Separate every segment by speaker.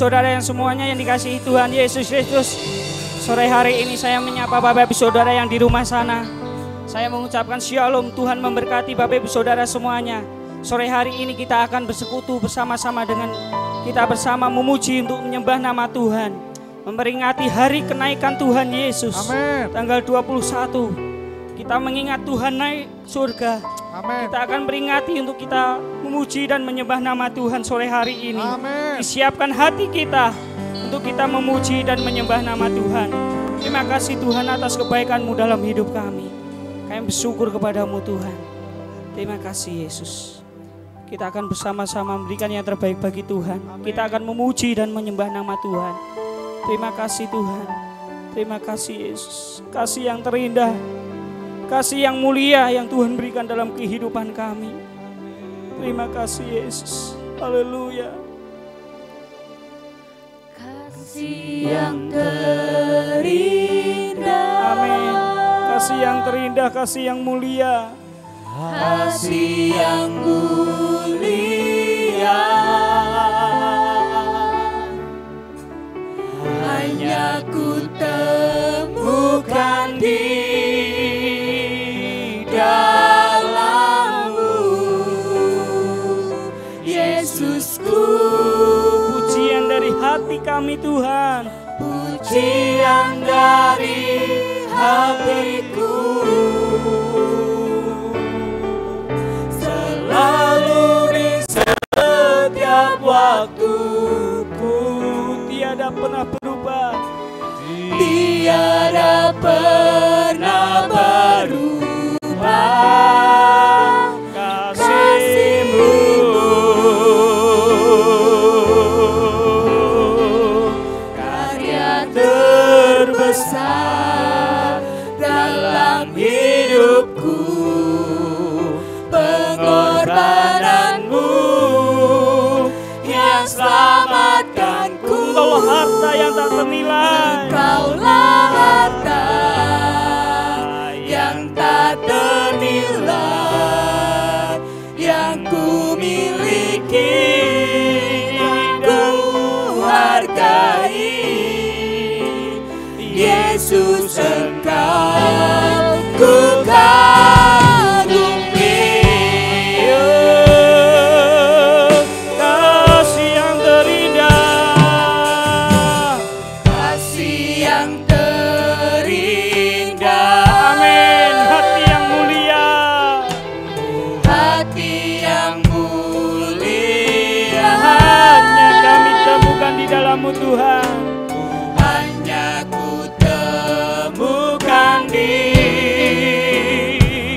Speaker 1: saudara yang semuanya yang dikasihi Tuhan Yesus Kristus, sore hari ini saya menyapa Bapak Ibu Saudara yang di rumah sana. Saya mengucapkan shalom, Tuhan memberkati Bapak Ibu Saudara semuanya. Sore hari ini kita akan bersekutu bersama-sama dengan kita bersama memuji untuk menyembah nama Tuhan, memperingati hari kenaikan Tuhan Yesus.
Speaker 2: Amin.
Speaker 1: Tanggal 21 kita mengingat Tuhan naik surga.
Speaker 2: Amin.
Speaker 1: Kita akan peringati untuk kita memuji dan menyembah nama Tuhan sore hari ini.
Speaker 2: Amin.
Speaker 1: Disiapkan hati kita untuk kita memuji dan menyembah nama Tuhan. Terima kasih Tuhan atas kebaikan-Mu dalam hidup kami. Kami bersyukur kepadamu Tuhan. Terima kasih Yesus. Kita akan bersama-sama memberikan yang terbaik bagi Tuhan. Kita akan memuji dan menyembah nama Tuhan. Terima kasih Tuhan. Terima kasih Yesus. Kasih yang terindah, kasih yang mulia yang Tuhan berikan dalam kehidupan kami. Terima kasih Yesus. Haleluya.
Speaker 3: Kasih yang terindah.
Speaker 1: Amin. Kasih yang terindah, kasih yang mulia.
Speaker 3: Kasih yang mulia. Hanya ku temukan di dalam-Mu, Yesusku.
Speaker 1: Pujian dari hati kami Tuhan.
Speaker 3: Pujian dari hatiku. Selalu di setiap waktuku.
Speaker 1: Tiada pernah berubah.
Speaker 3: Tiada pernah berubah kasih-Mu. Karya terbesar dalam hidupku, pengorbanan-Mu yang selamatkanku.
Speaker 1: Engkaulah harta yang tak ternilai.
Speaker 3: Engkaulah harta yang tak ternilai, yang ku miliki, ku hargai. Yesus, Engkau ku kagumi.
Speaker 1: Kasih yang terindah,
Speaker 3: Kasih yang terindah.
Speaker 1: amin. Hati yang mulia,
Speaker 3: Hati yang mulia.
Speaker 1: hanya kami temukan di dalam-Mu Tuhan.
Speaker 3: Hanya ku temukan di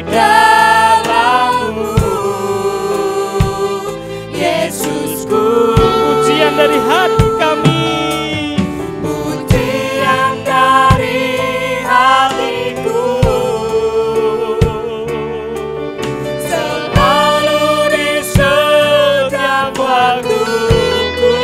Speaker 3: dalam-Mu, Yesusku.
Speaker 1: Pujian dari hati kami.
Speaker 3: Pujian dari hatiku. Selalu di setiap waktuku.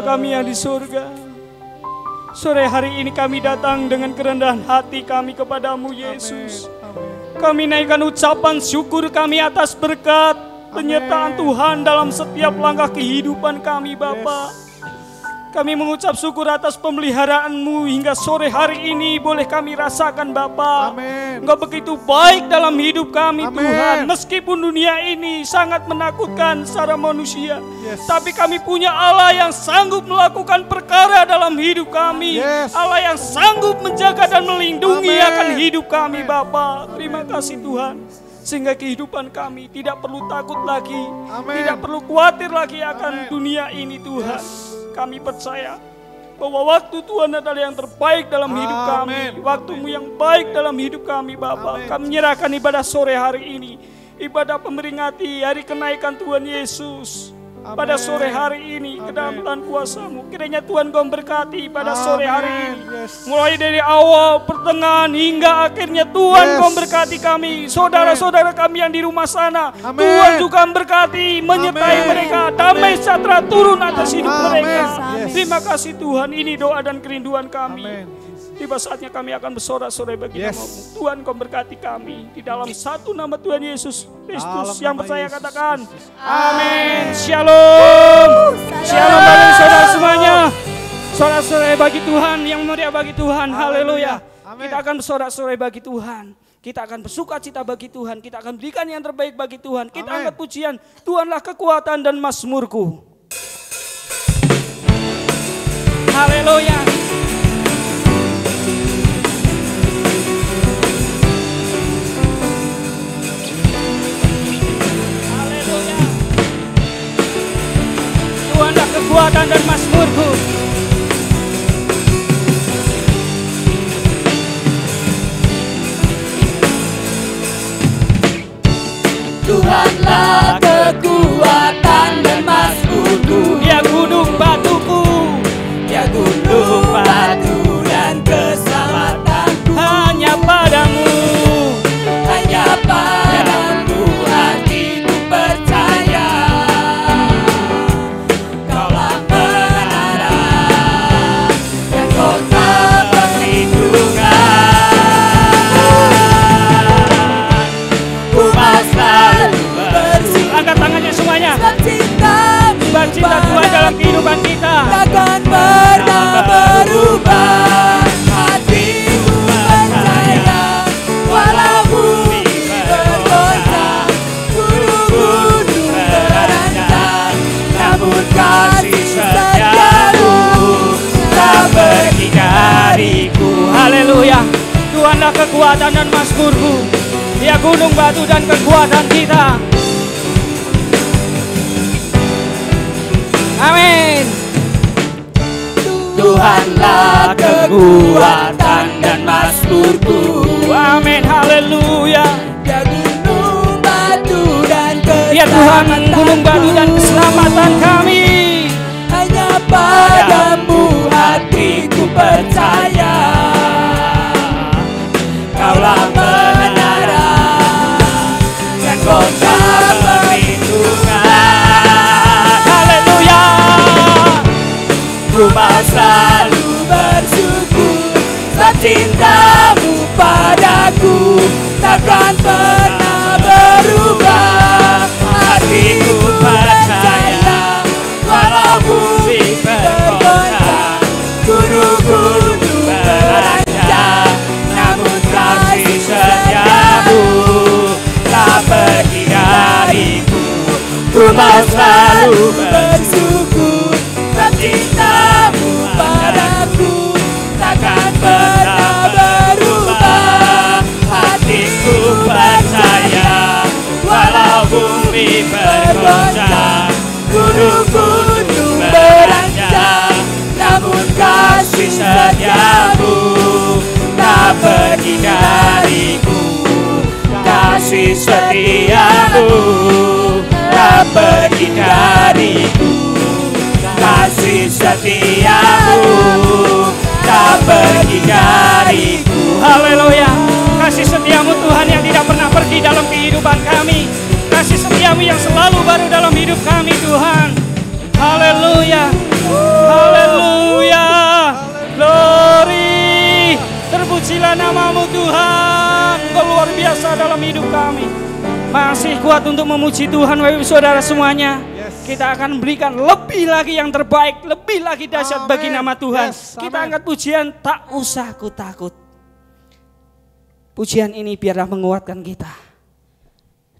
Speaker 1: kami yang di surga. Sore hari ini kami datang dengan kerendahan hati kami kepadamu Yesus. Kami naikkan ucapan syukur kami atas berkat penyertaan Tuhan dalam setiap langkah kehidupan kami Bapa. Kami mengucap syukur atas pemeliharaan-Mu hingga sore hari ini boleh kami rasakan Bapa. Engkau begitu baik dalam hidup kami Tuhan. Meskipun dunia ini sangat menakutkan secara manusia, tapi kami punya Allah yang sanggup melakukan perkara dalam hidup kami. Allah yang sanggup menjaga dan melindungi akan hidup kami Bapa. Terima kasih Tuhan. Sehingga kehidupan kami tidak perlu takut lagi, tidak perlu khawatir lagi akan dunia ini Tuhan. Kami percaya bahwa waktu Tuhan adalah yang terbaik dalam hidup kami. Waktu-Mu yang baik dalam hidup kami Bapa. Kami menyerahkan ibadah sore hari ini, ibadah memperingati hari kenaikan Tuhan Yesus. Pada sore hari ini ke dalam Tuhan kuasa-Mu, kiranya Tuhan Kau berkati pada sore hari ini. Mulai dari awal, pertengahan hingga akhirnya Tuhan Kau berkati kami. Saudara-saudara kami yang di rumah sana, Tuhan juga berkati, menyertai mereka. Damai sejahtera turun atas hidup mereka. Terima kasih Tuhan, ini doa dan kerinduan kami. Tiba saatnya kami akan bersorak-sorai bagi nama-Mu. Tuhan Kau berkati kami di dalam satu nama Tuhan Yesus Kristus. Yang percaya katakan amin. Shalom. Shalom bagi saudara semuanya. Sorak-sorai bagi Tuhan, yang mulia bagi Tuhan. Haleluya. Kita akan bersorak-sorai bagi Tuhan. Kita akan bersuka cita bagi Tuhan. Kita akan berikan yang terbaik bagi Tuhan. Kita angkat pujian, Tuhanlah kekuatan dan mazmurku. Haleluya. Tuhanlah kekuatan dan mazmurku.
Speaker 3: Tuhanlah kekuatan dan mazmurku.
Speaker 1: Dia gunung batuku,
Speaker 3: Dia gunung batu dan keselamatanku.
Speaker 1: hanya padamu,
Speaker 3: Hanya padamu hatiku percaya. Kaulah menara dan kota perlindungan. Ku mau selalu bersyukur.
Speaker 1: angkat tangannya semuanya.
Speaker 3: Sebab cinta-Mu
Speaker 1: Cinta Tuhan dalam kehidupan kita
Speaker 3: takkan pernah berubah. Hatiku percaya, walau bumi bergoncang, gunung-gunung beranjak, namun kasih setiamu tak pergi dariku.
Speaker 1: Haleluya. Tuhanlah kekuatan dan mazmurku. Dia gunung batu dan kekuatan kita. Amin.
Speaker 3: Tuhanlah kekuatan dan mazmurku.
Speaker 1: Amin. Haleluya.
Speaker 3: Dia gunung batu dan
Speaker 1: Dia Tuhan gunung batu dan keselamatan kami.
Speaker 3: hanya padamu hatiku percaya. Kaulah menara dan kota perlindungan.
Speaker 1: Haleluya.
Speaker 3: Ku mau selalu bersyukur, sebab cinta-Mu padaku takkan pernah berubah. Hatiku percaya, walau bumi bergoncang, gunung-gunung beranjak, namun kasih setiamu tak pergi dariku. Ku mau selalu bersyukur, sebab cinta-Mu padaku takkan pernah berubah. Hatiku percaya, walau bumi bergoncang, gunung-gunung beranjak, namun kasih setiamu tak pergi dariku. Kasih setiamu tak pergi dariku. Kasih setiamu tak pergi dariku.
Speaker 1: Haleluya. Kasih setiamu Tuhan yang tidak pernah pergi dalam kehidupan kami. Kasih setiamu yang selalu baru dalam hidup kami Tuhan. Haleluya. hidup kami. Masih kuat untuk memuji Tuhan, Bapak Saudara semuanya. Kita akan berikan lebih lagi yang terbaik, lebih lagi dahsyat bagi nama Tuhan. Kita angkat pujian, tak usah ku takut. Pujian ini biarlah menguatkan kita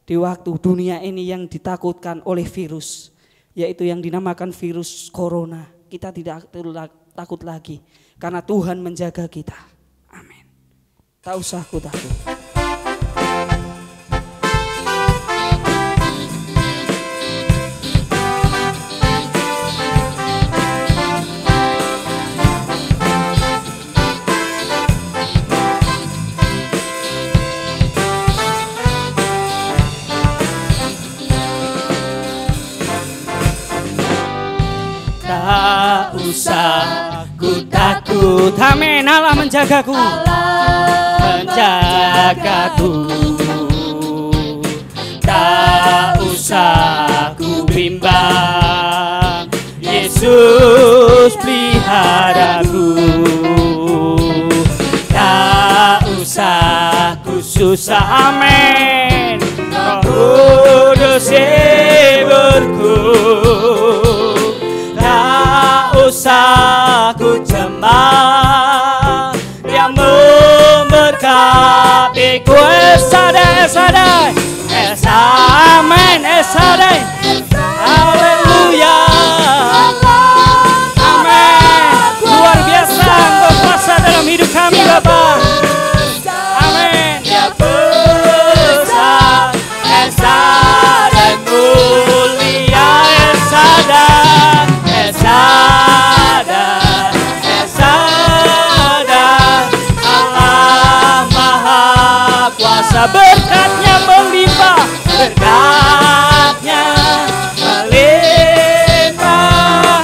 Speaker 1: di waktu dunia ini yang ditakutkan oleh virus, yaitu yang dinamakan virus corona. Kita tidak takut lagi karena Tuhan menjaga kita. Amin. Tak usah ku takut.
Speaker 3: Tak usah ku takut,
Speaker 1: amin. Allah menjagaku,
Speaker 3: menjagaku. Tak usah ku bimbang, Yesus peliharaku. Tak usah ku susah, amin. Roh Kudus hiburku. Tak usah ku cemas, Dia memberkatiku. Esadai, amin, esadai, haleluya, amin. Luar biasa Engkau kuasa dalam hidup kami Bapa, amin.
Speaker 1: Ya
Speaker 3: besar, esadai mulia, esadai, esadai, esadai, Allah Maha Kuasa. Berkatnya melimpah, berkatnya melimpah.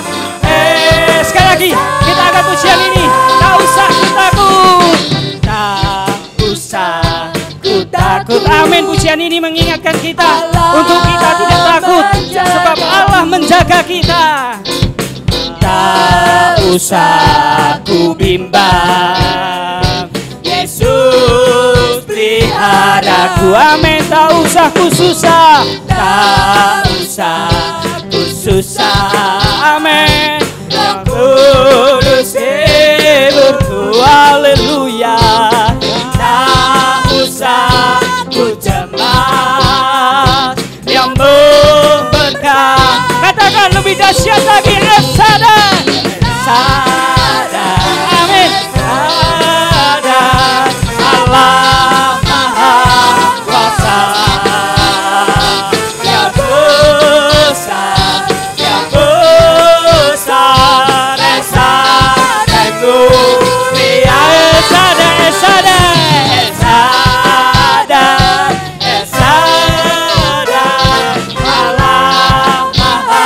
Speaker 1: Sekali lagi kita akan pujian ini. Tak usah ku takut,
Speaker 3: Tak usah ku takut,
Speaker 1: amin. Pujian ini mengingatkan kita untuk kita tidak takut, sebab Allah menjaga kita.
Speaker 3: Tak usah ku bimbang, Yesus peliharaku.
Speaker 1: Amin. Tak usah ku susah,
Speaker 3: Tak usah ku susah,
Speaker 1: amin.
Speaker 3: Yang Kudus hiburku, haleluya. Tak usah ku cemas, Yang memberkati.
Speaker 1: Katakan lebih dahsyat lagi, esadai,
Speaker 3: Esadai,
Speaker 1: amin.
Speaker 3: Esadai, Allah Maha Kuasa. Yang besar, yang besar, Esadai mulia, Esadai, Esadai, Esadai, Esadai, Allah Maha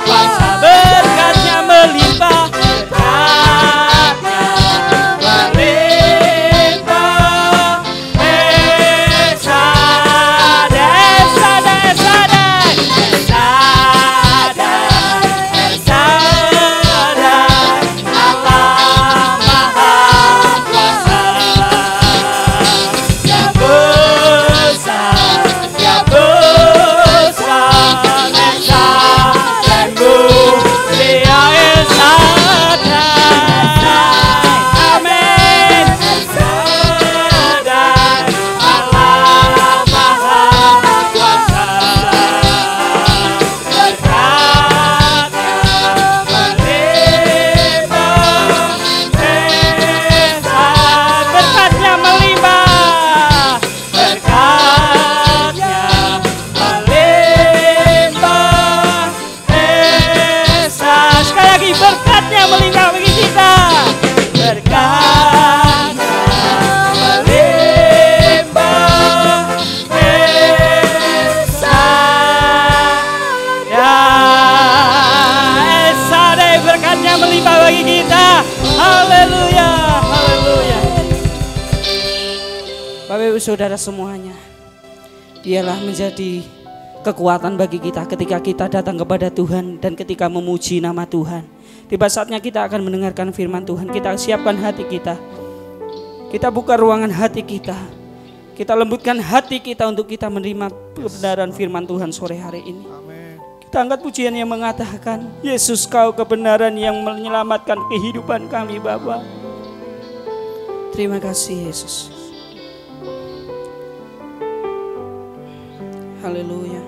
Speaker 3: Kuasa. Berkatnya melimpah, berkatnya melimpah. Esadai, Esadai, Esadai, Esadai, Esadai, Allah Maha Kuasa. Yang besar, yang besar, Esadai mulia, Esadai, amin. Esadai, Allah Maha Kuasa. Berkatnya melimpah, berkatnya melimpah, berkatnya melimpah.
Speaker 1: Sekali lagi, berkatnya melimpah bagi kita.
Speaker 3: Berkatnya melimpah,
Speaker 1: Esadai, berkatnya melimpah bagi kita. Haleluya, haleluya. Bapak Ibu Saudara semuanya, dialah menjadi kekuatan bagi kita ketika kita datang kepada Tuhan dan ketika memuji nama Tuhan. Tiba saatnya kita akan mendengarkan firman Tuhan. Kita siapkan hati kita. Kita buka ruangan hati kita. Kita lembutkan hati kita untuk kita menerima kebenaran firman Tuhan sore hari ini. Kita angkat pujian yang mengatakan, Yesus Kau kebenaran yang menyelamatkan kehidupan kami Bapa. Terima kasih Yesus. Haleluya.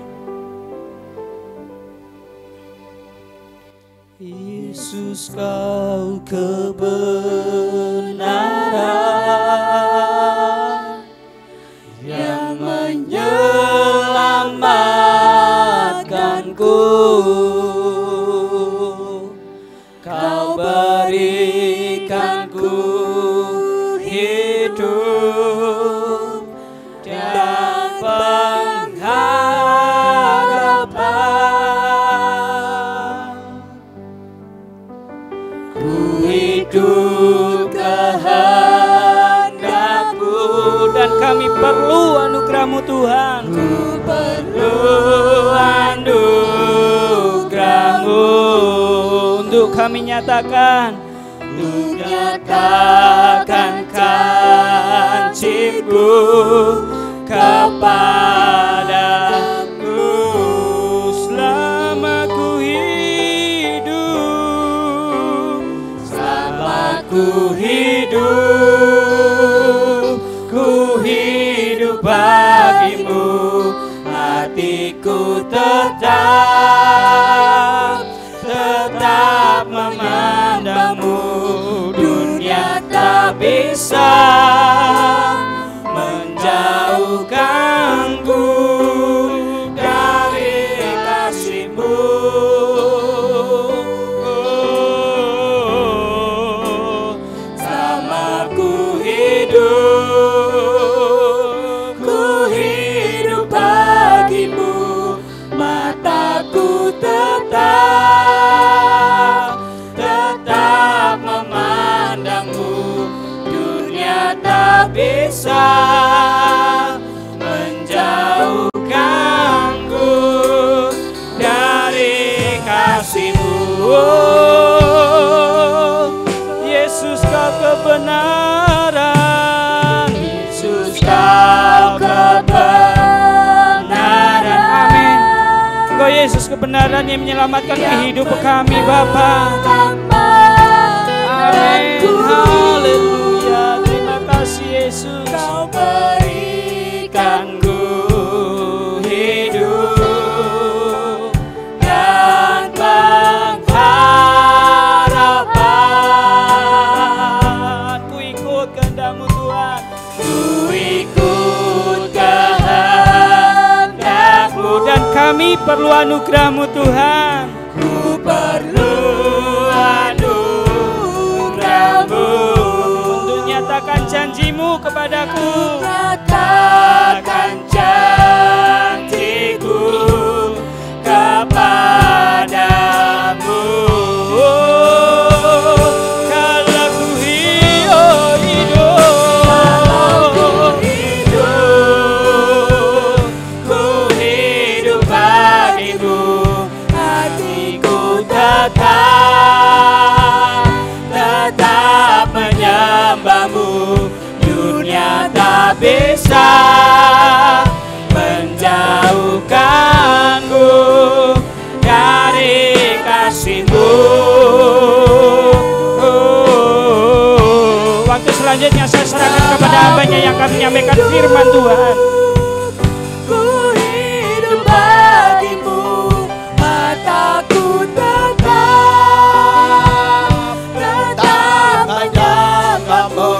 Speaker 1: Yesus Kau kebenaran yang menyelamatkanku. Kau berikanku hidup dan pengharapan. Ku hidup kehendak-Mu dan kami perlu anugerah-Mu Tuhan. Ku perlu anugerah-Mu untuk kami nyatakan, untuk nyatakan kancing-Mu kepadaku selama ku hidup, selama ku hidup bagimu, hatiku tetap memandangmu. Dunia tak bisa menjauhkanku dari kasih-Mu. Selama ku hidup bagimu, mataku tetap memandangmu. Dunia tak bisa menjauhkanku dari kasih-Mu. Yesus Kau kebenaran, Yesus Kau kebenaran. Amin. Engkau Yesus kebenaran yang menyelamatkan kehidupan kami Bapa. Amin. Haleluya. Terima kasih Yesus. Kau berikanku hidup dan pengharapan. Ku ikut kehendak-Mu Tuhan. Ku ikut kehendak-Mu dan kami perlu anugerah-Mu Tuhan. Ku perlu anugerah-Mu untuk nyatakan janji-Mu kepadaku. Nyatakan janji-Ku kepadamu. Kalau ku hidup bagimu, hatiku tetap menyembah-Mu. Dunia tak bisa menjauhkanku dari kasih-Mu. Waktu selanjutnya saya serahkan kepada hamba-Nya yang akan menyampaikan firman Tuhan. Ku hidup bagimu, mataku tetap menyembah-Mu.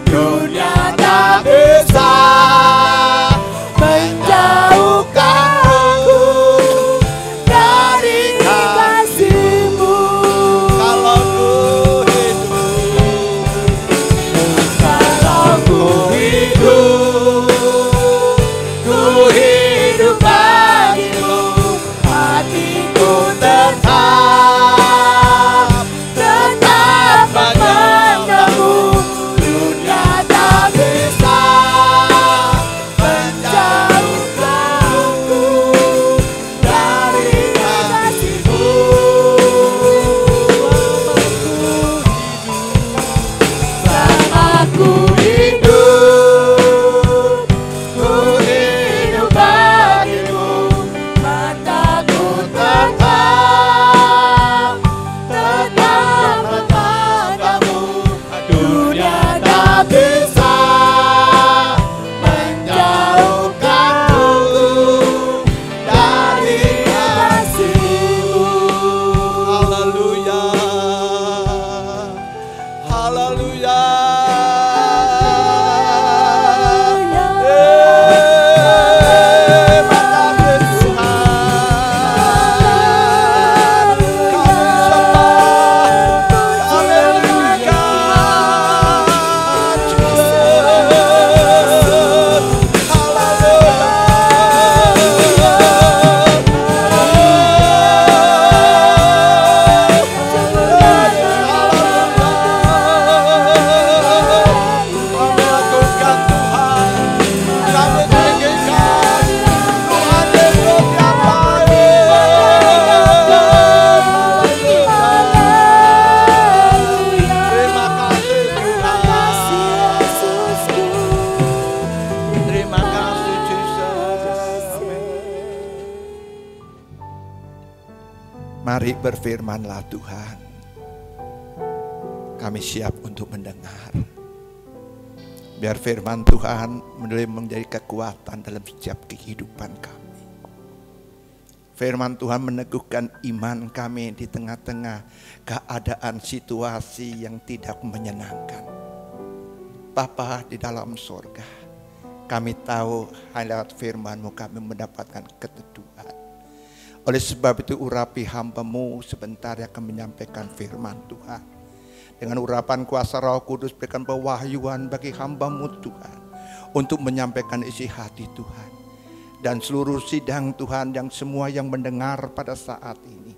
Speaker 1: Dunia tak bisa menjauhkanku dari kasih-Mu. Kalau ku hidup
Speaker 2: Mari berfirmanlah Tuhan. Kami siap untuk mendengar. Biar firman Tuhan menjadi kekuatan dalam setiap kehidupan kami. Firman Tuhan meneguhkan iman kami di tengah-tengah keadaan situasi yang tidak menyenangkan. Bapa di dalam surga, kami tahu lewat firman-Mu kami mendapatkan keteduhan. Oleh sebab itu urapi hamba-Mu sebentar yang akan menyampaikan firman Tuhan. Dengan urapan kuasa Roh Kudus berikan pewahyuan bagi hamba-Mu Tuhan. Untuk menyampaikan isi hati Tuhan. Dan seluruh sidang Tuhan yang semua yang mendengar pada saat ini.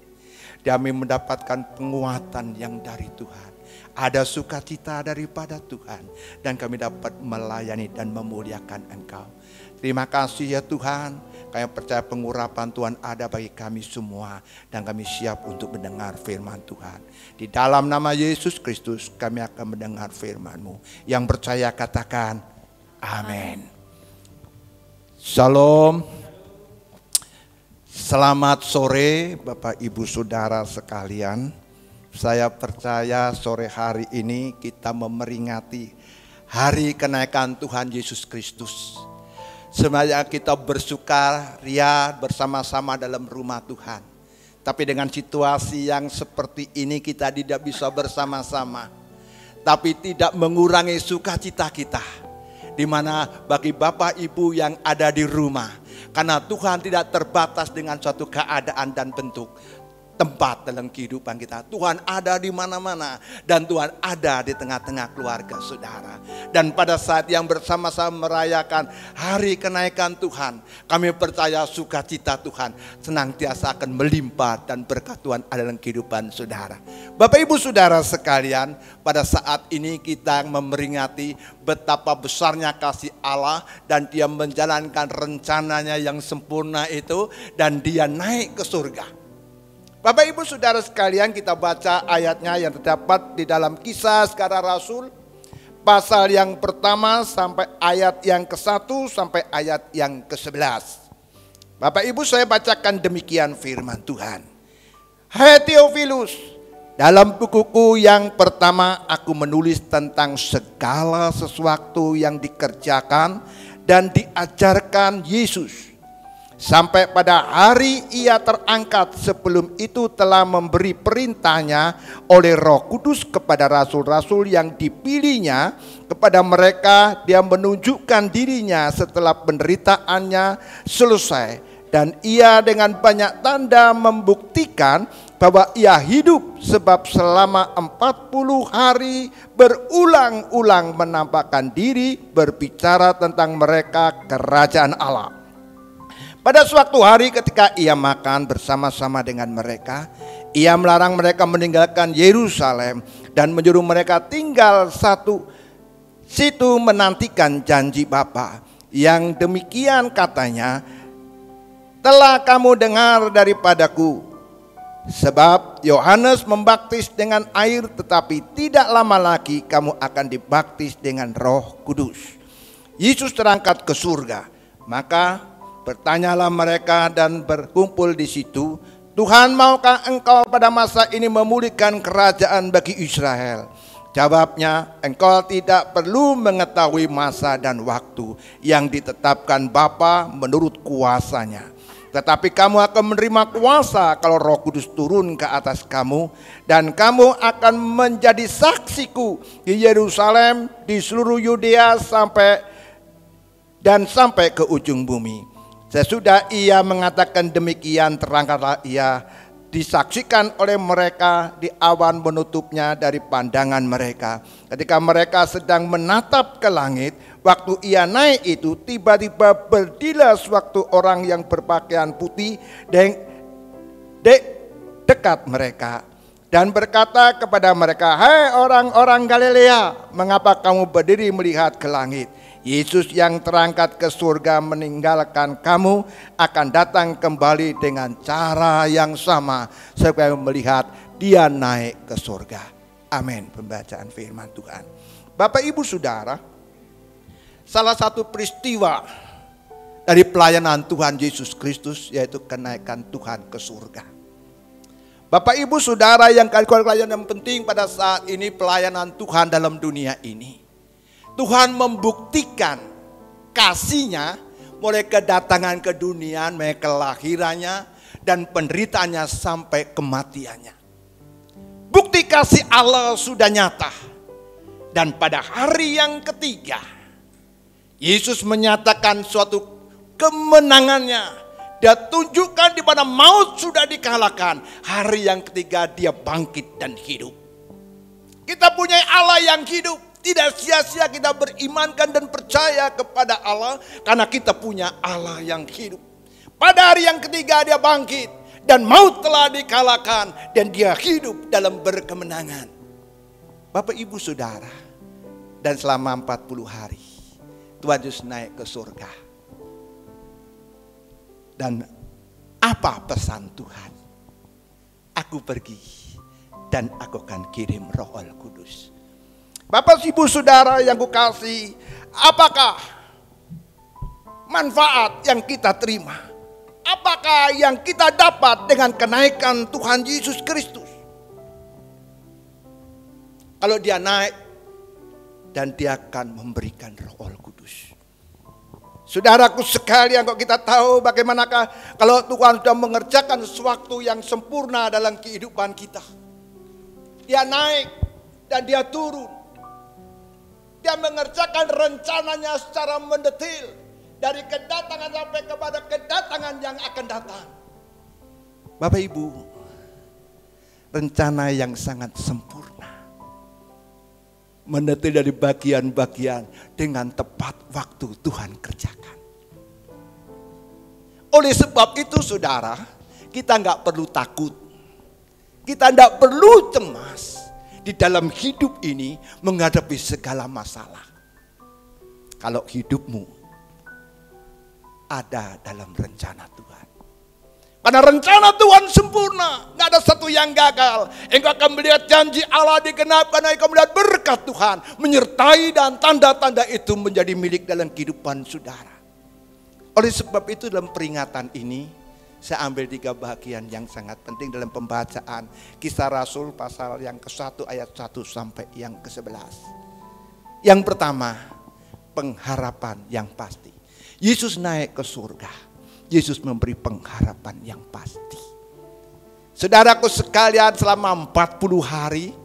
Speaker 2: Kami mendapatkan penguatan yang dari Tuhan. Ada sukacita daripada Tuhan. Dan kami dapat melayani dan memuliakan Engkau. Terima kasih ya Tuhan. Kami percaya pengurapan Tuhan ada bagi kami semua. Dan kami siap untuk mendengar firman Tuhan. Di dalam nama Yesus Kristus kami akan mendengar firman-Mu. Yang percaya katakan amin. Shalom. Selamat sore Bapak Ibu Saudara sekalian. Saya percaya sore hari ini kita memperingati hari kenaikan Tuhan Yesus Kristus. Semuanya kita bersukaria bersama-sama dalam rumah Tuhan. Tapi dengan situasi yang seperti ini kita tidak bisa bersama-sama. Tapi tidak mengurangi sukacita kita. Di mana bagi Bapak Ibu yang ada di rumah. Karena Tuhan tidak terbatas dengan suatu keadaan dan bentuk. Tempat dalam kehidupan kita. Tuhan ada di mana-mana. Dan Tuhan ada di tengah-tengah keluarga saudara. Dan pada saat yang bersama-sama merayakan hari kenaikan Tuhan. Kami percaya sukacita Tuhan senantiasa akan melimpah dan berkat Tuhan ada dalam kehidupan saudara. Bapak Ibu Saudara sekalian, pada saat ini kita memperingati betapa besarnya kasih Allah. Dan Dia menjalankan rencananya yang sempurna itu. Dan Dia naik ke surga. Bapak Ibu Saudara sekalian, kita baca ayatnya yang terdapat di dalam Kisah Para Rasul pasal yang pertama sampai ayat yang ke-1 sampai ayat yang ke-11. Bapak Ibu, saya bacakan demikian firman Tuhan. Hai Theophilus, dalam bukuku yang pertama aku menulis tentang segala sesuatu yang dikerjakan dan diajarkan Yesus. Sampai pada hari Ia terangkat, sebelum itu telah memberi perintahnya oleh Roh Kudus kepada rasul-rasul yang dipilihnya. Kepada mereka Dia menunjukkan dirinya setelah penderitaannya selesai. Dan Ia dengan banyak tanda membuktikan bahwa Ia hidup, sebab selama 40 hari berulang-ulang menampakkan diri berbicara tentang mereka kerajaan Allah. Pada suatu hari ketika Ia makan bersama-sama dengan mereka, Ia melarang mereka meninggalkan Yerusalem dan menyuruh mereka tinggal situ menantikan janji Bapa. Yang demikian katanya, telah kamu dengar daripadaku. Sebab Yohanes membaptis dengan air, tetapi tidak lama lagi kamu akan dibaptis dengan Roh Kudus. Yesus terangkat ke surga. Maka bertanyalah mereka dan berkumpul di situ, Tuhan, maukah Engkau pada masa ini memulihkan kerajaan bagi Israel? Jawabnya, Engkau tidak perlu mengetahui masa dan waktu yang ditetapkan Bapa menurut kuasanya. Tetapi kamu akan menerima kuasa kalau Roh Kudus turun ke atas kamu. Dan kamu akan menjadi saksiku di Yerusalem, di seluruh Yudea sampai ke ujung bumi. Sesudah Ia mengatakan demikian, terangkatlah Ia disaksikan oleh mereka di awan menutupnya dari pandangan mereka. Ketika mereka sedang menatap ke langit, waktu Ia naik itu, tiba-tiba berdirilah suatu orang yang berpakaian putih dekat mereka dan berkata kepada mereka, hai orang-orang Galilea, mengapa kamu berdiri melihat ke langit? Yesus yang terangkat ke surga meninggalkan kamu akan datang kembali dengan cara yang sama supaya melihat Dia naik ke surga. Amin. Pembacaan firman Tuhan. Bapak Ibu Saudara, salah satu peristiwa dari pelayanan Tuhan Yesus Kristus yaitu kenaikan Tuhan ke surga. Bapak Ibu Saudara yang kalian yang penting pada saat ini pelayanan Tuhan dalam dunia ini. Tuhan membuktikan kasih-Nya mulai kedatangan ke dunia, mulai kelahirannya dan penderitaannya sampai kematiannya. Bukti kasih Allah sudah nyata. Dan pada hari yang ketiga, Yesus menyatakan suatu kemenangannya. Dia tunjukkan di mana maut sudah dikalahkan. Hari yang ketiga dia bangkit dan hidup. Kita punya Allah yang hidup. Tidak sia-sia kita berimankan dan percaya kepada Allah. Karena kita punya Allah yang hidup. Pada hari yang ketiga dia bangkit. Dan maut telah dikalahkan. Dan dia hidup dalam berkemenangan. Bapak Ibu Saudara. Dan selama 40 hari. Tuhan Yesus naik ke surga. Dan apa pesan Tuhan? Aku pergi dan aku akan kirim Roh Kudus. Bapak Ibu Saudara yang kukasihi, apakah manfaat yang kita terima? Apakah yang kita dapat dengan kenaikan Tuhan Yesus Kristus? Kalau dia naik dan dia akan memberikan Roh Kudus. Saudaraku sekalian, kok kita tahu bagaimanakah kalau Tuhan sudah mengerjakan sesuatu yang sempurna dalam kehidupan kita. Dia naik dan dia turun. Dia mengerjakan rencananya secara mendetil. Dari kedatangan sampai kepada kedatangan yang akan datang. Bapak Ibu, rencana yang sangat sempurna. Mendetil dari bagian-bagian dengan tepat waktu Tuhan kerjakan. Oleh sebab itu saudara, kita nggak perlu takut. Kita nggak perlu cemas di dalam hidup ini menghadapi segala masalah. Kalau hidupmu ada dalam rencana Tuhan. Karena rencana Tuhan sempurna. Tidak ada satu yang gagal. Engkau akan melihat janji Allah digenapkan. Engkau melihat berkat Tuhan menyertai dan tanda-tanda itu menjadi milik dalam kehidupan saudara. Oleh sebab itu dalam peringatan ini saya ambil 3 bagian yang sangat penting dalam pembacaan Kisah Rasul pasal yang ke-1 ayat 1 sampai yang ke-11. Yang pertama, pengharapan yang pasti. Yesus naik ke surga. Yesus memberi pengharapan yang pasti. Saudaraku sekalian, selama 40 hari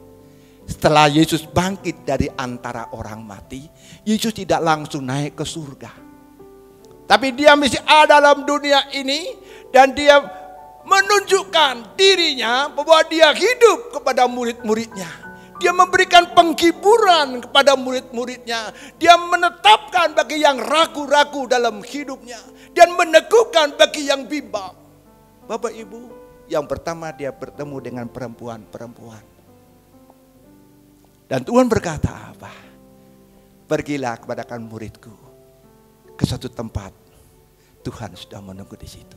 Speaker 2: setelah Yesus bangkit dari antara orang mati, Yesus tidak langsung naik ke surga. Tapi dia masih ada dalam dunia ini dan dia menunjukkan dirinya bahwa dia hidup kepada murid-muridnya. Dia memberikan penghiburan kepada murid-muridnya. Dia menetapkan bagi yang ragu-ragu dalam hidupnya. Dan meneguhkan bagi yang bimbang. Bapak Ibu, yang pertama dia bertemu dengan perempuan-perempuan. Dan Tuhan berkata apa? Pergilah kepadakan muridku ke suatu tempat. Tuhan sudah menunggu di situ.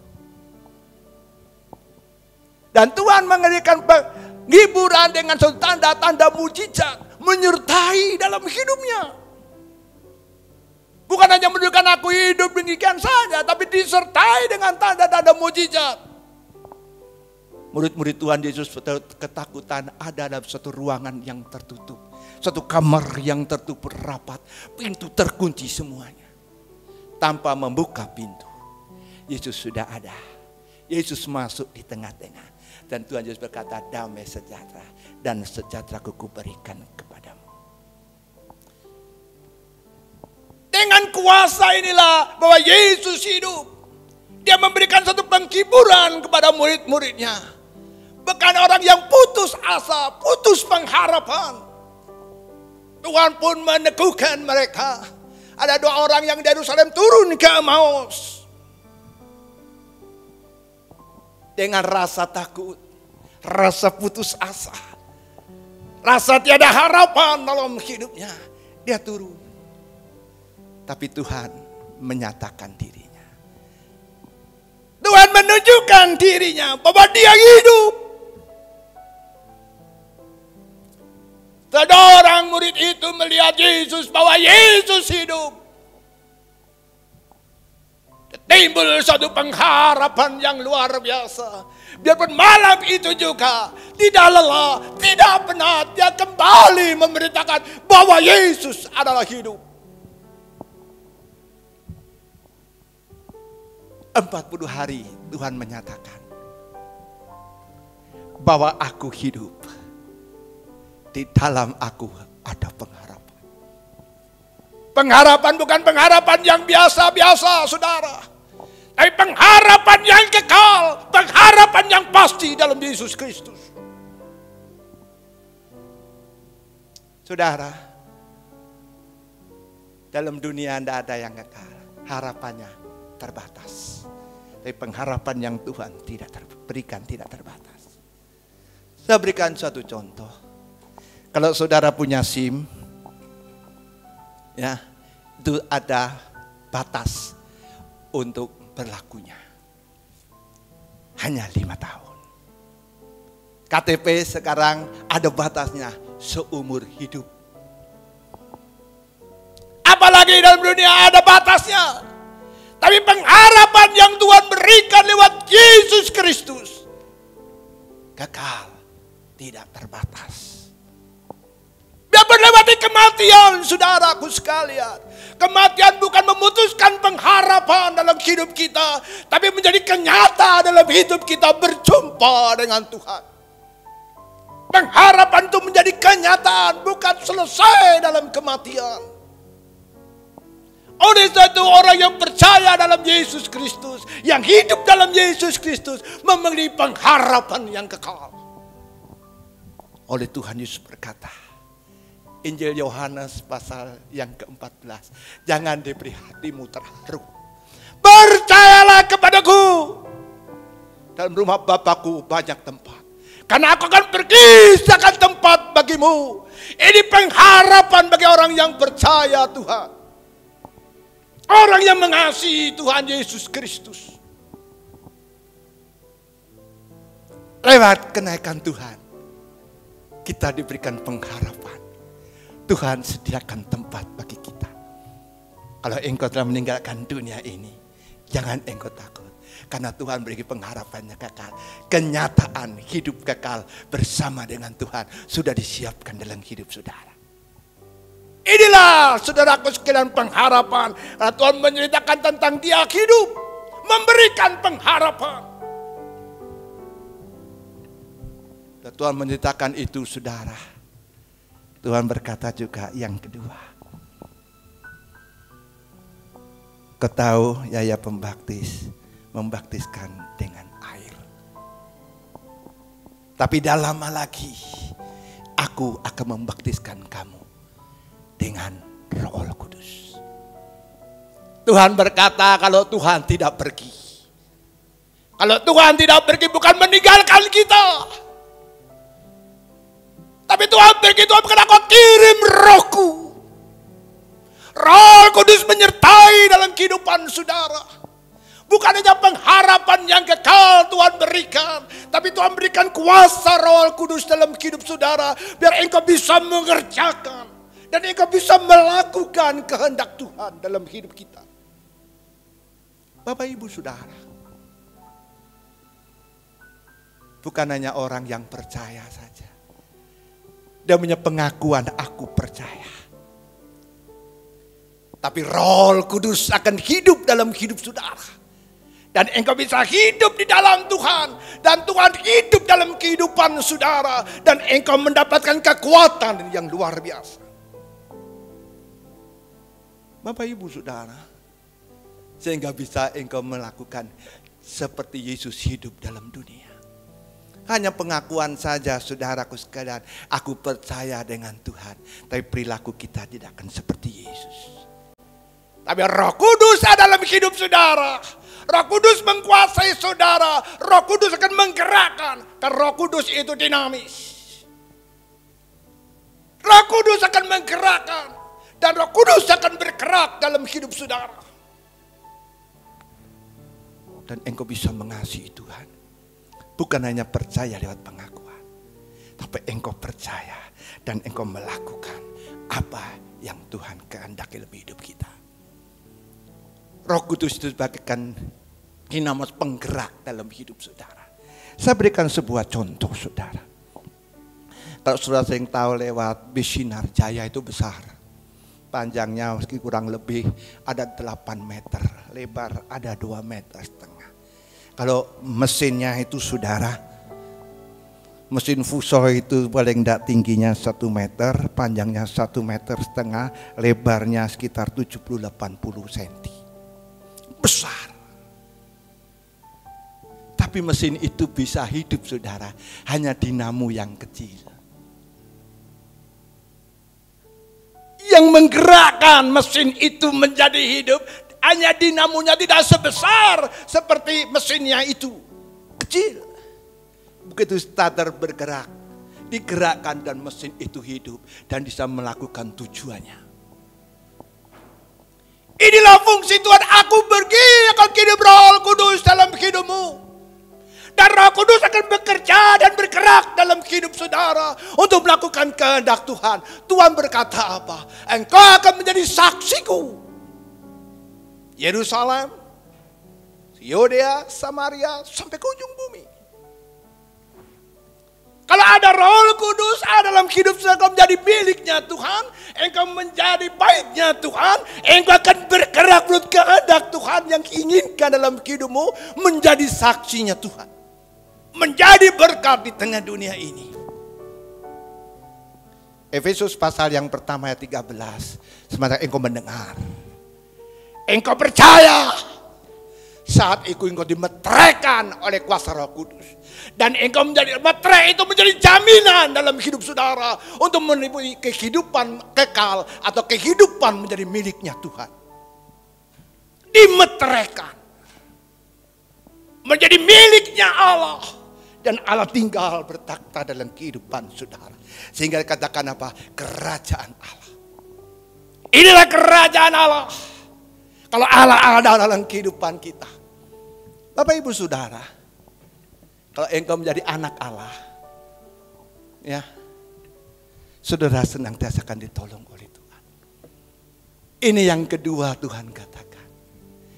Speaker 2: Dan Tuhan mengerikan hiburan dengan suatu tanda-tanda mujizat menyertai dalam hidupnya. Bukan hanya menunjukkan aku hidup demikian saja, tapi disertai dengan tanda-tanda mujizat. Murid-murid Tuhan Yesus ketakutan ada dalam satu ruangan yang tertutup. Satu kamar yang tertutup rapat, pintu terkunci semuanya. Tanpa membuka pintu, Yesus sudah ada. Yesus masuk di tengah-tengah. Dan Tuhan Yesus berkata, damai sejahtera dan sejahtera-Ku kuberikan kepadamu. Dengan kuasa inilah bahwa Yesus hidup. Dia memberikan satu penghiburan kepada murid-muridnya. Bukan orang yang putus asa, putus pengharapan. Tuhan pun meneguhkan mereka. Ada 2 orang yang dari Yerusalem turun ke Emmaus. Dengan rasa takut, rasa putus asa, rasa tiada harapan dalam hidupnya, dia turun. Tapi Tuhan menyatakan dirinya. Tuhan menunjukkan dirinya bahwa dia hidup. Seorang murid itu melihat Yesus bahwa Yesus hidup. Timbul suatu pengharapan yang luar biasa. Biarpun malam itu juga tidak lelah, tidak penat, dia kembali memberitakan bahwa Yesus adalah hidup. 40 hari Tuhan menyatakan bahwa aku hidup. Di dalam aku ada pengharapan. Pengharapan bukan pengharapan yang biasa-biasa, saudara. Tapi pengharapan yang kekal, pengharapan yang pasti dalam Yesus Kristus. Saudara, dalam dunia tidak ada yang kekal. Harapannya terbatas. Tapi pengharapan yang Tuhan berikan tidak terbatas. Saya berikan suatu contoh. Kalau saudara punya SIM, ya, itu ada batas untuk berlakunya. Hanya 5 tahun. KTP sekarang ada batasnya seumur hidup. Apalagi dalam dunia ada batasnya. Tapi pengharapan yang Tuhan berikan lewat Yesus Kristus kekal, tidak terbatas. Biarpun lewati kematian, saudaraku sekalian. Kematian bukan memutuskan pengharapan dalam hidup kita, tapi menjadi kenyata dalam hidup kita berjumpa dengan Tuhan. Pengharapan itu menjadi kenyataan, bukan selesai dalam kematian. Oleh satu orang yang percaya dalam Yesus Kristus, yang hidup dalam Yesus Kristus, memiliki pengharapan yang kekal. Oleh Tuhan Yesus berkata, Injil Yohanes pasal yang ke-14. Jangan diberi hatimu terharu. Percayalah kepadaku. Dalam rumah Bapakku banyak tempat. Karena aku akan pergisakan tempat bagimu. Ini pengharapan bagi orang yang percaya Tuhan. Orang yang mengasihi Tuhan Yesus Kristus. Lewat kenaikan Tuhan, kita diberikan pengharapan. Tuhan sediakan tempat bagi kita. Kalau engkau telah meninggalkan dunia ini, jangan engkau takut. Karena Tuhan beri pengharapannya kekal. Kenyataan hidup kekal bersama dengan Tuhan sudah disiapkan dalam hidup saudara. Inilah saudaraku sekalian pengharapan. Karena Tuhan menceritakan tentang Dia hidup, memberikan pengharapan. Dan Tuhan menceritakan itu saudara. Tuhan berkata juga yang kedua. Kau tahu Yaya Pembaptis membaptiskan dengan air. Tapi dalam lama lagi aku akan membaptiskan kamu dengan Roh Kudus. Tuhan berkata kalau Tuhan tidak pergi. Kalau Tuhan tidak pergi bukan meninggalkan kita. Tapi Tuhan begitu, Tuhan akan kirim Rohku. Roh Kudus menyertai dalam kehidupan saudara. Bukan hanya pengharapan yang kekal Tuhan berikan, tapi Tuhan berikan kuasa Roh Kudus dalam hidup saudara, biar engkau bisa mengerjakan dan engkau bisa melakukan kehendak Tuhan dalam hidup kita. Bapak Ibu Saudara, bukan hanya orang yang percaya saja. Dia punya pengakuan aku percaya. Tapi Roh Kudus akan hidup dalam hidup saudara. Dan engkau bisa hidup di dalam Tuhan. Dan Tuhan hidup dalam kehidupan saudara. Dan engkau mendapatkan kekuatan yang luar biasa. Bapak Ibu Saudara. Sehingga bisa engkau melakukan seperti Yesus hidup dalam dunia. Hanya pengakuan saja saudaraku sekalian. Aku percaya dengan Tuhan. Tapi perilaku kita tidak akan seperti Yesus. Tapi Roh Kudus ada dalam hidup saudara. Roh Kudus menguasai saudara. Roh Kudus akan menggerakkan. Karena Roh Kudus itu dinamis. Roh Kudus akan menggerakkan. Dan Roh Kudus akan bergerak dalam hidup saudara. Dan engkau bisa mengasihi Tuhan. Bukan hanya percaya lewat pengakuan. Tapi engkau percaya dan engkau melakukan apa yang Tuhan kehendaki dalam hidup kita. Roh Kudus itu bagaikan dinamos penggerak dalam hidup saudara. Saya berikan sebuah contoh saudara. Kalau saudara sering tahu lewat bis Sinar Jaya itu besar. Panjangnya meski kurang lebih ada 8 meter. Lebar ada 2,5 meter. Kalau mesinnya itu saudara, mesin Fuso itu paling tidak tingginya 1 meter, panjangnya 1,5 meter, lebarnya sekitar 70-80 cm. Besar. Tapi mesin itu bisa hidup saudara, hanya dinamo yang kecil. Yang menggerakkan mesin itu menjadi hidup, hanya dinamonya tidak sebesar seperti mesinnya itu. Kecil. Begitu starter bergerak, digerakkan dan mesin itu hidup dan bisa melakukan tujuannya. Inilah fungsi Tuhan, aku pergi akan kirim Roh Kudus dalam hidupmu. Dan Roh Kudus akan bekerja dan bergerak dalam hidup saudara untuk melakukan kehendak Tuhan. Tuhan berkata apa? Engkau akan menjadi saksiku. Yerusalem, Yudea, Samaria, sampai ke ujung bumi. Kalau ada Roh Kudus ada dalam hidup engkau menjadi miliknya Tuhan, engkau menjadi baiknya Tuhan, engkau akan bergerak menurut kehendak Tuhan yang inginkan dalam hidupmu, menjadi saksinya Tuhan. Menjadi berkat di tengah dunia ini. Efesus pasal yang pertama ayat 13. Sementara engkau mendengar, engkau percaya, saat itu engkau dimeteraikan oleh kuasa Roh Kudus. Dan engkau menjadi meterai itu menjadi jaminan dalam hidup saudara untuk menemui kehidupan kekal atau kehidupan menjadi miliknya Tuhan. Dimeteraikan. Menjadi miliknya Allah. Dan Allah tinggal bertakhta dalam kehidupan saudara. Sehingga dikatakan apa? Kerajaan Allah. Inilah kerajaan Allah. Kalau Allah ada dalam kehidupan kita. Bapak Ibu Saudara, kalau engkau menjadi anak Allah, ya, saudara senantiasa akan ditolong oleh Tuhan. Ini yang kedua Tuhan katakan.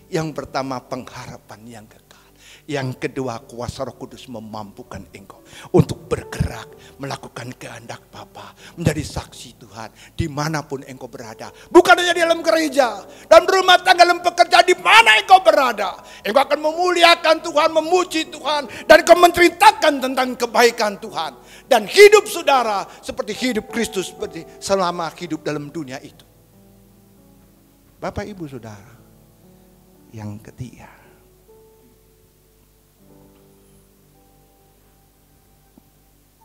Speaker 2: Yang pertama pengharapan yang kekal. Yang kedua kuasa Roh Kudus memampukan engkau untuk bergerak, melakukan kehendak Bapa, menjadi saksi Tuhan dimanapun engkau berada. Bukan hanya di dalam gereja, dalam rumah tangga, dalam pekerjaan, di mana engkau berada. Engkau akan memuliakan Tuhan, memuji Tuhan, dan engkau menceritakan tentang kebaikan Tuhan. Dan hidup saudara seperti hidup Kristus selama hidup dalam dunia itu. Bapak Ibu Saudara, yang ketiga,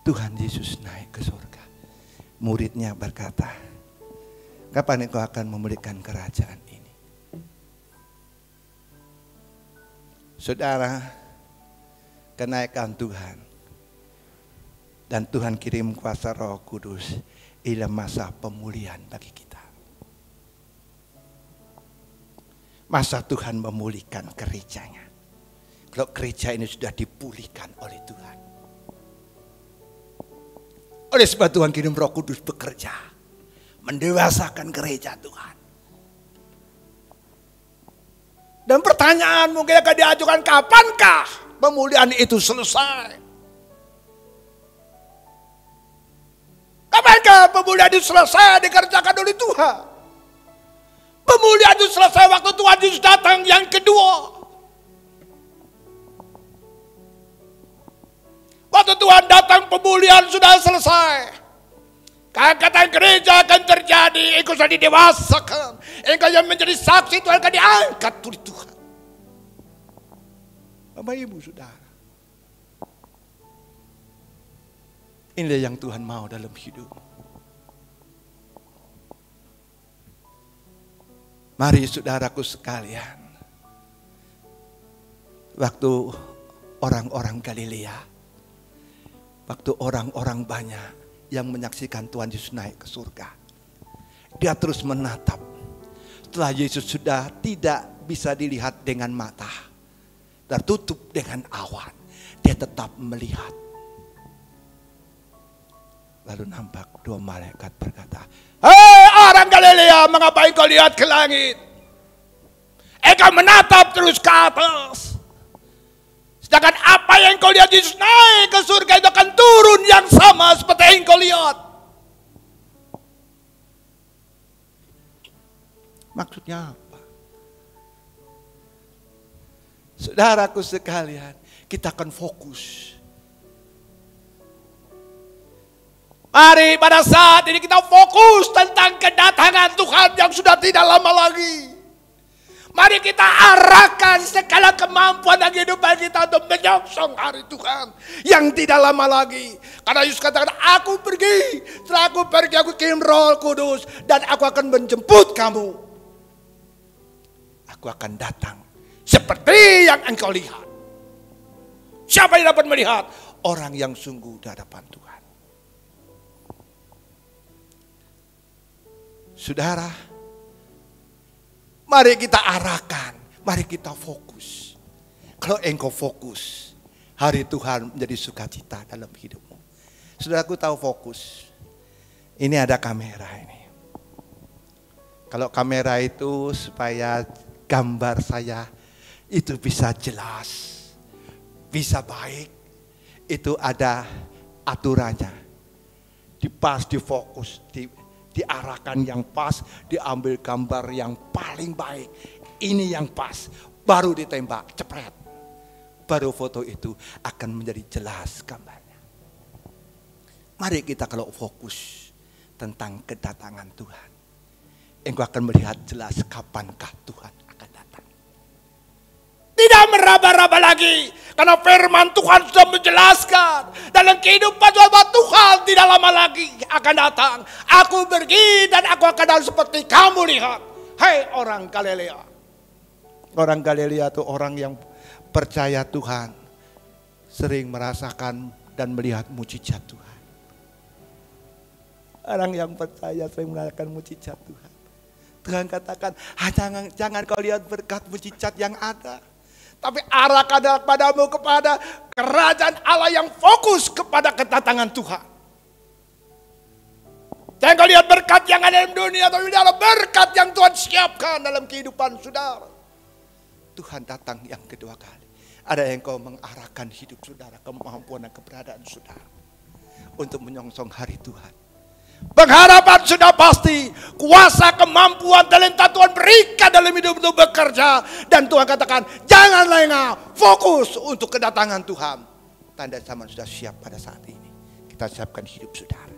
Speaker 2: Tuhan Yesus naik ke surga. Muridnya berkata, kapan engkau akan memulihkan kerajaan ini? Saudara, kenaikan Tuhan dan Tuhan kirim kuasa Roh Kudus, inilah masa pemulihan bagi kita. Masa Tuhan memulihkan gerejanya. Kalau gereja ini sudah dipulihkan oleh Tuhan. Oleh sebab Tuhan kirim Roh Kudus bekerja, mendewasakan gereja Tuhan. Dan pertanyaan mungkin akan diajukan, kapankah pemulihan itu selesai? Kapankah pemulihan itu selesai dikerjakan oleh Tuhan? Pemulihan itu selesai waktu Tuhan Yesus datang yang kedua. Waktu Tuhan datang pemulihan sudah selesai. Keangkatan gereja akan terjadi. Engkau sudah didewasakan. Engkau yang menjadi saksi Tuhan akan diangkat oleh Tuhan. Bapak Ibu Saudara, inilah yang Tuhan mau dalam hidup. Mari saudaraku sekalian, waktu orang-orang Galilea, waktu orang-orang banyak yang menyaksikan Tuhan Yesus naik ke surga, dia terus menatap. Setelah Yesus sudah tidak bisa dilihat dengan mata, tertutup dengan awan, dia tetap melihat. Lalu nampak dua malaikat berkata, "Hei orang Galilea, mengapa engkau lihat ke langit? Engkau menatap terus ke atas. Sedangkan apa yang engkau lihat Yesus naik ke surga itu akan turun yang sama seperti yang engkau lihat. Maksudnya apa? Saudaraku sekalian, kita akan fokus. Mari pada saat ini kita fokus tentang kedatangan Tuhan yang sudah tidak lama lagi. Mari kita arahkan segala kemampuan dan kehidupan kita untuk menyongsong hari Tuhan yang tidak lama lagi. Karena Yesus katakan, aku pergi, setelah aku pergi aku kirim Roh Kudus dan aku akan menjemput kamu. Aku akan datang seperti yang engkau lihat. Siapa yang dapat melihat? Orang yang sungguh di hadapan Tuhan. Saudara, mari kita arahkan, mari kita fokus. Kalau engkau fokus, hari Tuhan menjadi sukacita dalam hidupmu. Saudaraku tahu fokus. Ini ada kamera ini. Kalau kamera itu supaya gambar saya itu bisa jelas, bisa baik, itu ada aturannya. Dipas, difokus, diarahkan yang pas, diambil gambar yang paling baik. Ini yang pas, baru ditembak, cepret. Baru foto itu akan menjadi jelas gambarnya. Mari kita kalau fokus tentang kedatangan Tuhan, engkau akan melihat jelas kapankah Tuhan akan datang. Tidak meraba-raba lagi, karena firman Tuhan sudah menjelaskan dalam kehidupan Tuhan tidak lama lagi akan datang. Aku pergi dan aku akan datang seperti kamu lihat. Hei orang Galilea. Orang Galilea itu orang yang percaya Tuhan, sering merasakan dan melihat mujizat Tuhan. Orang yang percaya sering merasakan mujizat Tuhan. Tuhan katakan, jangan kau lihat berkat mujizat yang ada. Tapi arahkan padamu kepada kerajaan Allah yang fokus kepada kedatangan Tuhan. Jangan kau lihat berkat yang ada dalam dunia, tapi dalam berkat yang Tuhan siapkan dalam kehidupan saudara. Tuhan datang yang kedua kali. Ada yang kau mengarahkan hidup saudara, kemampuan dan keberadaan saudara untuk menyongsong hari Tuhan. Pengharapan sudah pasti, kuasa, kemampuan, talenta Tuhan berikan dalam hidup untuk bekerja. Dan Tuhan katakan, jangan lengah, fokus untuk kedatangan Tuhan. Tanda zaman sudah siap pada saat ini. Kita siapkan hidup saudara.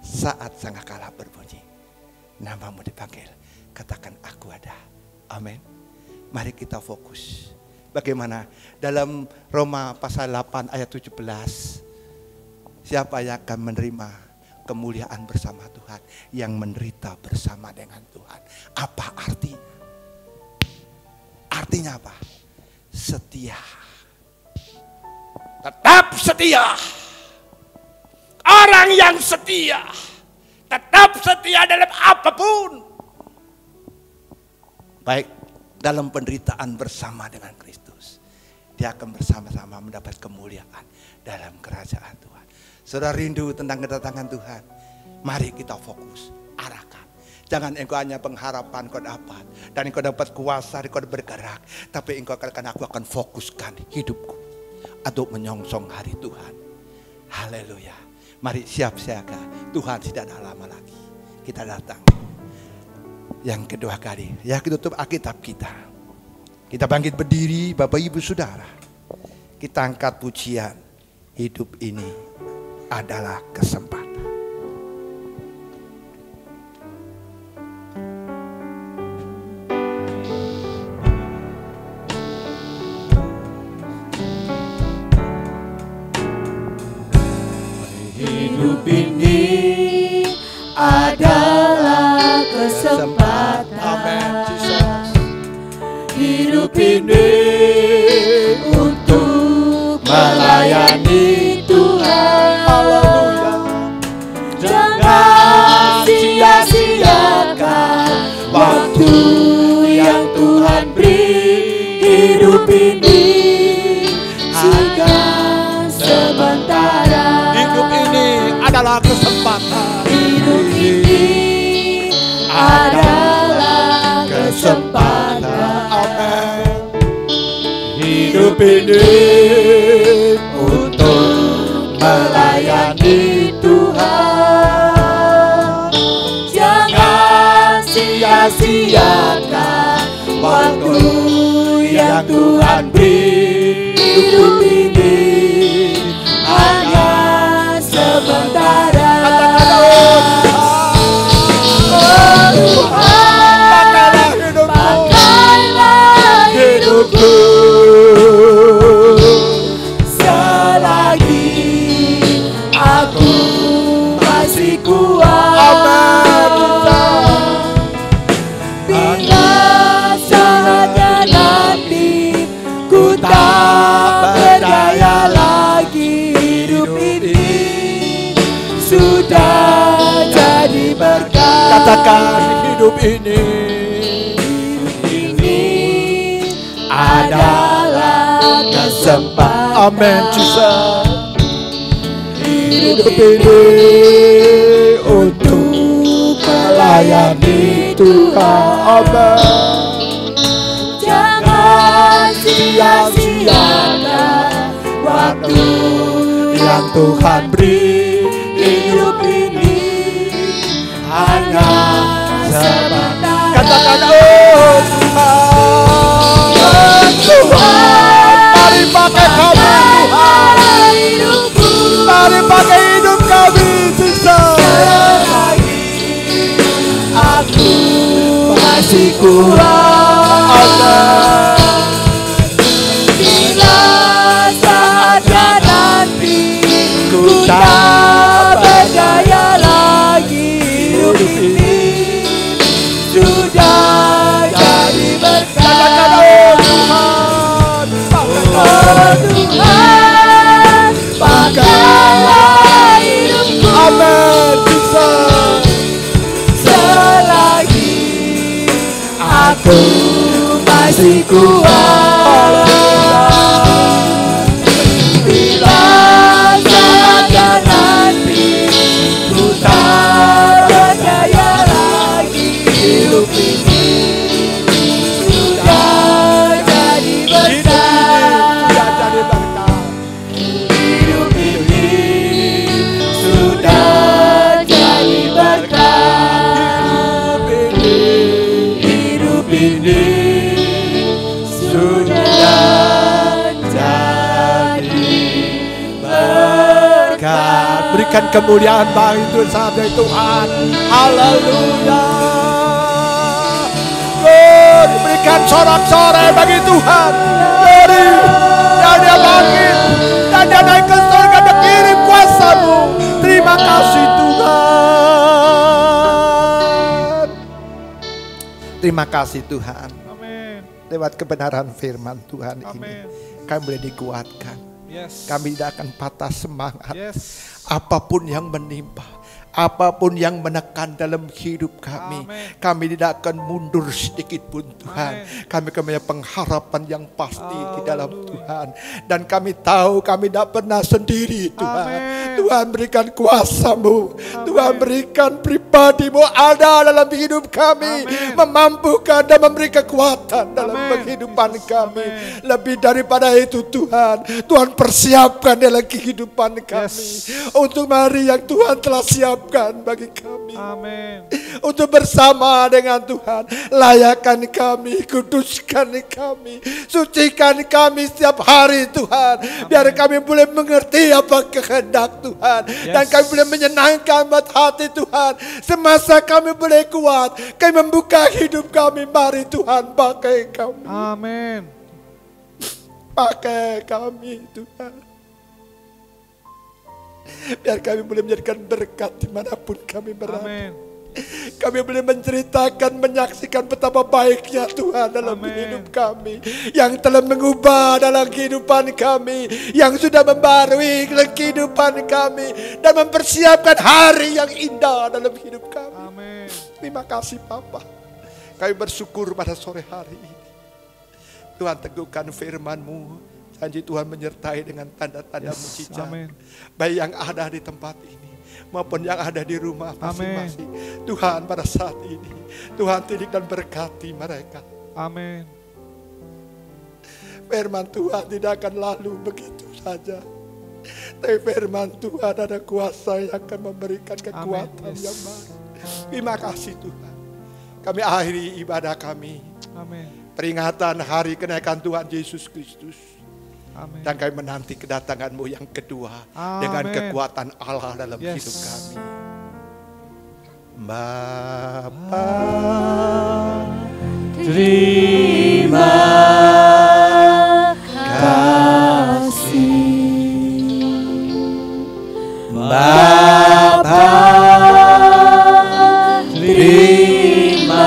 Speaker 2: Saat sangkakala berbunyi, namamu dipanggil, katakan aku ada. Amin. Mari kita fokus. Bagaimana? Dalam Roma pasal 8 ayat 17, siapa yang akan menerima kemuliaan bersama Tuhan, yang menderita bersama dengan Tuhan. Apa artinya? Artinya apa? Setia. Tetap setia. Orang yang setia, tetap setia dalam apapun. Baik dalam penderitaan bersama dengan Kristus, dia akan bersama-sama mendapat kemuliaan dalam kerajaan Tuhan. Saudara rindu tentang kedatangan Tuhan, mari kita fokus, arahkan. Jangan engkau hanya pengharapan kau dapat, dan engkau dapat kuasa, engkau bergerak. Tapi engkau katakan, aku akan fokuskan hidupku untuk menyongsong hari Tuhan. Haleluya. Mari siap siaga, Tuhan tidak ada lama lagi. Kita datang. Yang kedua kali, ya kita tutup Alkitab kita. Kita bangkit berdiri, Bapak Ibu Saudara. Kita angkat pujian, hidup ini adalah kesempatan.
Speaker 3: Hidup ini adalah kesempatan. Hidup ini untuk melayani Tuhan. Jangan sia-siakan waktu yang Tuhan beri. Hidup ini hanya sementara.
Speaker 2: Hidup ini adalah kesempatan.
Speaker 3: Hidup ini adalah kesempatan.
Speaker 2: hidup ini untuk melayani Tuhan. Jangan sia-siakan waktu yang Tuhan beri. Hidup ini hanya sementara. Pakailah hidupku selagi aku masih kuat. Bila saatnya nanti ku tak berdaya lagi, hidup ini sudah jadi berkat. Katakan hidup ini adalah kesempatan. Amin, Jesus. Hidup ini untuk melayani Tuhan. Amin. Jangan sia-siakan waktu yang Tuhan beri. Hidup ini hanya sebentar. Katakan, oh Tuhan, Tuhan, mari pakai kami Tuhan. Mari pakai hidup kami Tuhan. Selagi aku masih kuat. Bila saatnya nanti ku tak berdaya lagi, hidup ini sudah jadi berkat. Oh Tuhan, pakailah hidupku. Amin, Tuhan. Selagi aku masih kuat. Bila saatnya nanti ku tak berdaya lagi, hidup ini sudah jadi berkat. Hidup ini sudah jadi berkat. Hidup ini sudah jadi berkat. Berikan kemuliaan bagi Tuhan, Tuhan. Haleluya. Berikan sorak-sorai bagi Tuhan. Dari dia langit dan dia naik ke surga dan kirim kuasa-Mu. Terima kasih Tuhan. Terima kasih Tuhan.
Speaker 4: Amin.
Speaker 2: Lewat kebenaran firman Tuhan
Speaker 4: Amin.
Speaker 2: ini kami boleh dikuatkan.
Speaker 4: Yes.
Speaker 2: Kami tidak akan patah semangat.
Speaker 4: Yes.
Speaker 2: Apapun yang menimpa, apapun yang menekan dalam hidup kami,
Speaker 4: Amen.
Speaker 2: kami tidak akan mundur sedikit pun Tuhan.
Speaker 4: Amen.
Speaker 2: Kami punya pengharapan yang pasti di dalam Tuhan. Dan kami tahu kami tidak pernah sendiri Tuhan.
Speaker 4: Amen.
Speaker 2: Tuhan berikan kuasa-Mu. Tuhan berikan pribadi-Mu ada dalam hidup kami.
Speaker 4: Amen.
Speaker 2: Memampukan dan memberi kekuatan dalam
Speaker 4: Amen.
Speaker 2: kehidupan kami.
Speaker 4: Amen.
Speaker 2: Lebih daripada itu Tuhan, Tuhan persiapkan dalam kehidupan kami. Untuk hari yang Tuhan telah siapkan bagi kami.
Speaker 4: Amin.
Speaker 2: Untuk bersama dengan Tuhan, layakkan kami, kuduskan kami, sucikan kami setiap hari Tuhan. Biar kami boleh mengerti apa kehendak Tuhan. Dan kami boleh menyenangkan hati Tuhan. Semasa kami boleh kuat, kami membuka hidup kami. Mari Tuhan pakai kami.
Speaker 4: Amin.
Speaker 2: Pakai kami Tuhan. Biar kami boleh menjadikan berkat dimanapun kami berada.
Speaker 4: Amin.
Speaker 2: Kami boleh menceritakan, menyaksikan betapa baiknya Tuhan dalam
Speaker 4: Amin.
Speaker 2: hidup kami. Yang telah mengubah dalam kehidupan kami. Yang sudah membarui dalam kehidupan kami. Dan mempersiapkan hari yang indah dalam hidup kami.
Speaker 4: Amin.
Speaker 2: Terima kasih Bapa. Kami bersyukur pada sore hari ini. Tuhan teguhkan firman-Mu. Janji Tuhan menyertai dengan tanda-tanda mujizat.
Speaker 4: Amin.
Speaker 2: Baik yang ada di tempat ini maupun yang ada di rumah masing-masing. Tuhan pada saat ini Tuhan didik dan berkati mereka.
Speaker 4: Amin.
Speaker 2: Firman Tuhan tidak akan lalu begitu saja. Tapi firman Tuhan ada kuasa yang akan memberikan kekuatan yang baru. Terima kasih Tuhan. Kami akhiri ibadah kami.
Speaker 4: Amin.
Speaker 2: Peringatan hari kenaikan Tuhan Yesus Kristus.
Speaker 4: Amin.
Speaker 2: Dan kami menanti kedatangan-Mu yang kedua. Dengan kekuatan Allah dalam hidup kami. Bapa,
Speaker 3: Terima kasih Bapa, terima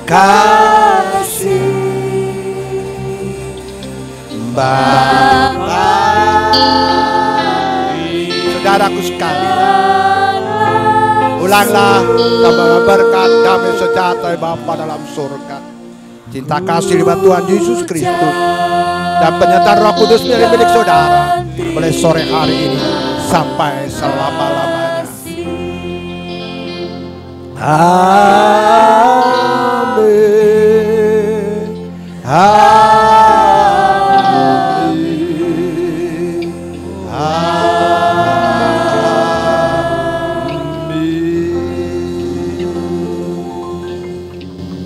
Speaker 3: kasih
Speaker 2: Bapa. Saudaraku sekalian, ulanglah tambah berkat damai sejahtera Bapa dalam surga, cinta kasih libat Tuhan Yesus Kristus, dan penyertaan Roh Kudus milik saudara mulai sore hari ini sampai selama-lamanya.